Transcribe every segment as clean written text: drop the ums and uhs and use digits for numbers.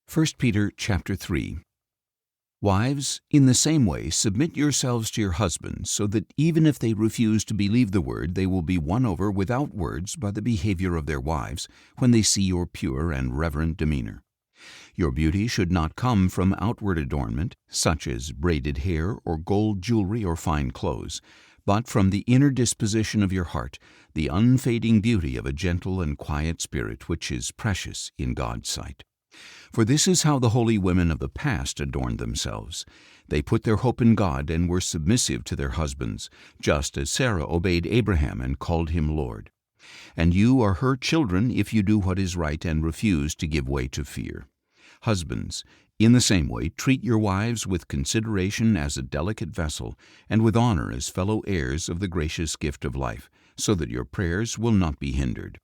1 Peter chapter 3. Wives, in the same way, submit yourselves to your husbands, so that even if they refuse to believe the word, they will be won over without words by the behavior of their wives when they see your pure and reverent demeanor. Your beauty should not come from outward adornment, such as braided hair or gold jewelry or fine clothes, but from the inner disposition of your heart, the unfading beauty of a gentle and quiet spirit, which is precious in God's sight. For this is how the holy women of the past adorned themselves. They put their hope in God and were submissive to their husbands, just as Sarah obeyed Abraham and called him Lord. And you are her children if you do what is right and refuse to give way to fear. Husbands, in the same way, treat your wives with consideration as a delicate vessel, and with honor as fellow heirs of the gracious gift of life, so that your prayers will not be hindered.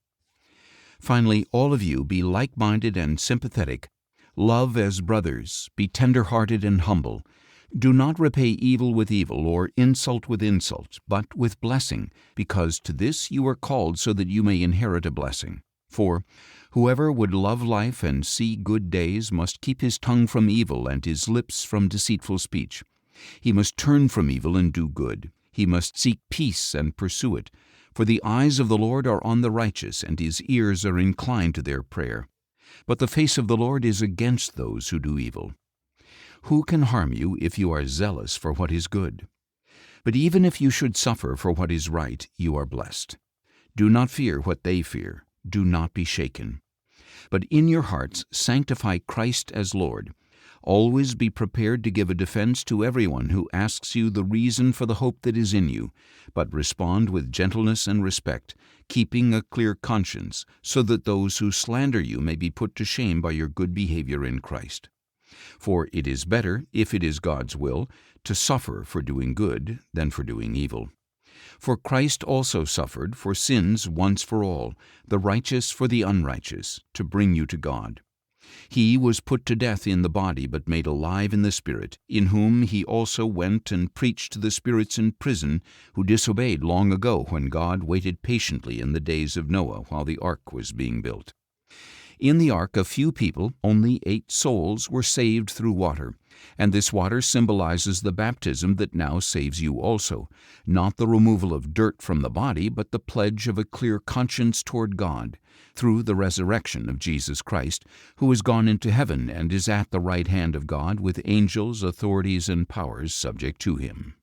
Finally, all of you be like-minded and sympathetic. Love as brothers, be tender-hearted and humble. Do not repay evil with evil or insult with insult, but with blessing, because to this you are called so that you may inherit a blessing. For whoever would love life and see good days must keep his tongue from evil and his lips from deceitful speech. He must turn from evil and do good. He must seek peace and pursue it. For the eyes of the Lord are on the righteous, and his ears are inclined to their prayer. But the face of the Lord is against those who do evil. Who can harm you if you are zealous for what is good? But even if you should suffer for what is right, you are blessed. Do not fear what they fear. Do not be shaken. But in your hearts sanctify Christ as Lord. Always be prepared to give a defense to everyone who asks you the reason for the hope that is in you, but respond with gentleness and respect, keeping a clear conscience, so that those who slander you may be put to shame by your good behavior in Christ. For it is better, if it is God's will, to suffer for doing good than for doing evil. For Christ also suffered for sins once for all, the righteous for the unrighteous, to bring you to God. He was put to death in the body, but made alive in the Spirit, in whom he also went and preached to the spirits in prison, who disobeyed long ago when God waited patiently in the days of Noah while the ark was being built. In the ark, a few people, only 8 souls, were saved through water, and this water symbolizes the baptism that now saves you also, not the removal of dirt from the body, but the pledge of a clear conscience toward God, through the resurrection of Jesus Christ, who has gone into heaven and is at the right hand of God with angels, authorities, and powers subject to him.